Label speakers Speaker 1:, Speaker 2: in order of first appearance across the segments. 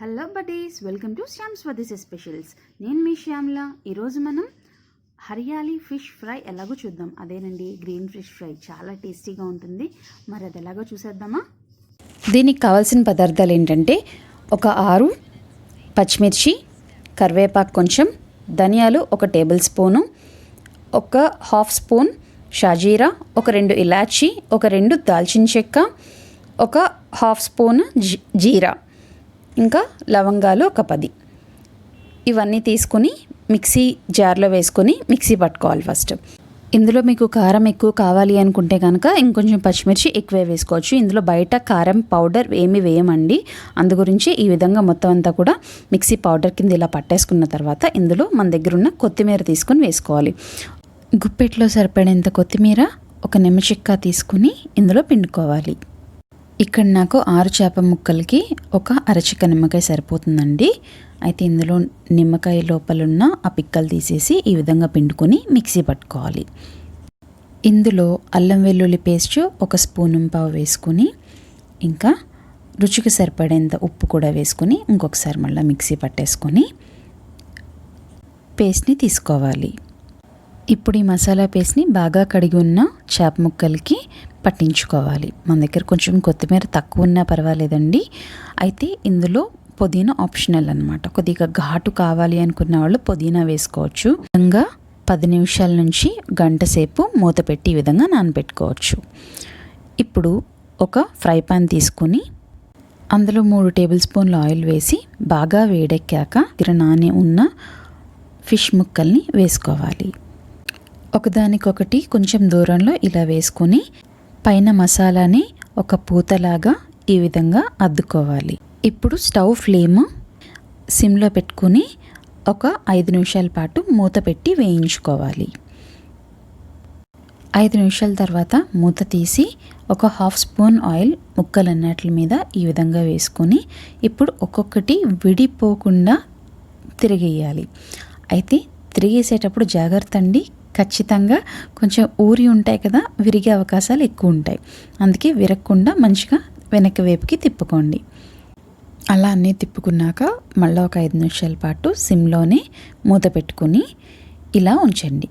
Speaker 1: Hello buddies, welcome to Shyam's for this specials. నేను మీ శ్యామ్లా. ఈరోజు మనం హరియాలి ఫిష్ ఫ్రై ఎలాగో చూద్దాం. అదేనండి, గ్రీన్ ఫిష్ ఫ్రై. చాలా టేస్టీగా ఉంటుంది. మరి అది ఎలాగో చూసేద్దామా?
Speaker 2: దీనికి కావాల్సిన పదార్థాలు ఏంటంటే, ఒక 6 పచ్చిమిర్చి, కరివేపాకు కొంచెం, ధనియాలు 1 టేబుల్ స్పూను, ఒక 1/2 స్పూన్ షాజీరా, ఒక 2 ఇలాచి, ఒక 2 దాల్చిన చెక్క, ఒక 1/2 స్పూన్ జీరా, ఇంకా లవంగాలు ఒక 10. ఇవన్నీ తీసుకుని మిక్సీ జార్లో వేసుకొని మిక్సీ పట్టుకోవాలి ఫస్ట్. ఇందులో మీకు కారం ఎక్కువ కావాలి అనుకుంటే కనుక ఇంకొంచెం పచ్చిమిర్చి ఎక్కువే వేసుకోవచ్చు. ఇందులో బయట కారం పౌడర్ ఏమి వేయమండి. అందు గురించి ఈ విధంగా మొత్తం అంతా కూడా మిక్సీ పౌడర్ కింద ఇలా పట్టేసుకున్న తర్వాత ఇందులో మన దగ్గర ఉన్న కొత్తిమీర తీసుకొని వేసుకోవాలి. గుప్పెట్లో సరిపడేంత కొత్తిమీర, ఒక నిమ్మచిక్క తీసుకుని ఇందులో పిండుకోవాలి. ఇక్కడ నాకు 6 చేప ముక్కలకి ఒక అరచిక్క నిమ్మకాయ సరిపోతుందండి. అయితే ఇందులో నిమ్మకాయ లోపలున్న ఆ పిక్కలు తీసేసి ఈ విధంగా పిండుకొని మిక్సీ పట్టుకోవాలి. ఇందులో అల్లం వెల్లుల్లి పేస్ట్ 1 స్పూన్ పావు వేసుకొని, ఇంకా రుచికి సరిపడేంత ఉప్పు కూడా వేసుకొని ఇంకొకసారి మళ్ళీ మిక్సీ పట్టేసుకొని పేస్ట్ని తీసుకోవాలి. ఇప్పుడు ఈ మసాలా పేస్ట్ని బాగా కడిగి ఉన్న చేప ముక్కలకి పట్టించుకోవాలి. మన దగ్గర కొంచెం కొత్తిమీర తక్కువ ఉన్నా పర్వాలేదండి. అయితే ఇందులో పుదీనా ఆప్షనల్ అనమాట. కొద్దిగా ఘాటు కావాలి అనుకున్న వాళ్ళు పుదీనా వేసుకోవచ్చు. విధంగా 10 నిమిషాల నుంచి గంట సేపు మూత పెట్టి ఈ విధంగా నానబెట్టుకోవచ్చు. ఇప్పుడు ఒక ఫ్రై పాన్ తీసుకుని అందులో 3 టేబుల్ స్పూన్ల ఆయిల్ వేసి బాగా వేడెక్కాక నాని ఉన్న ఫిష్ ముక్కల్ని వేసుకోవాలి. ఒకదానికొకటి కొంచెం దూరంలో ఇలా వేసుకొని పైన మసాలాని ఒక పూతలాగా ఈ విధంగా అద్దుకోవాలి. ఇప్పుడు స్టవ్ ఫ్లేమ్ సిమ్లో పెట్టుకుని ఒక 5 నిమిషాల పాటు మూత పెట్టి వేయించుకోవాలి. 5 నిమిషాల తర్వాత మూత తీసి ఒక 1/2 స్పూన్ ఆయిల్ ముక్కలన్నిటి మీద ఈ విధంగా వేసుకొని ఇప్పుడు ఒక్కొక్కటి విడిపోకుండా తిరిగేయాలి. అయితే తిరిగేసేటప్పుడు జాగ్రత్త అండి. ఖచ్చితంగా కొంచెం ఊరి ఉంటాయి కదా, విరిగే అవకాశాలు ఎక్కువ ఉంటాయి. అందుకే విరగకుండా మంచిగా వెనక్కి వైపుకి తిప్పుకోండి. అలా అన్నీ తిప్పుకున్నాక మళ్ళీ ఒక 5 నిమిషాల పాటు సిమ్లోనే మూత పెట్టుకుని ఇలా ఉంచండి.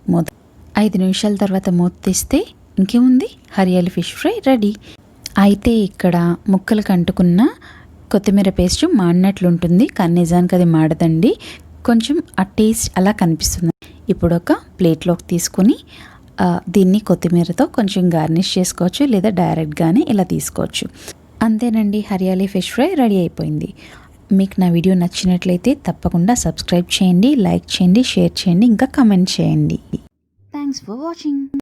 Speaker 2: 5 నిమిషాల తర్వాత మూత తీస్తే ఇంకేముంది, హరియాలి ఫిష్ ఫ్రై రెడీ. అయితే ఇక్కడ ముక్కలకు అంటుకున్న కొత్తిమీర పేస్ట్ మాడినట్లు ఉంటుంది, కానీ నిజానికి అది మాడదండి. కొంచెం ఆ టేస్ట్ అలా కనిపిస్తుంది. ఇప్పుడు ఒక ప్లేట్లోకి తీసుకొని దీన్ని కొత్తిమీరతో కొంచెం గార్నిష్ చేసుకోవచ్చు, లేదా డైరెక్ట్గానే ఇలా తీసుకోవచ్చు. అంతేనండి, హరియాలి ఫిష్ ఫ్రై రెడీ అయిపోయింది. మీకు నా వీడియో నచ్చినట్లయితే తప్పకుండా సబ్స్క్రైబ్ చేయండి, లైక్ చేయండి, షేర్ చేయండి, ఇంకా కమెంట్ చేయండి.
Speaker 1: Thanks for watching.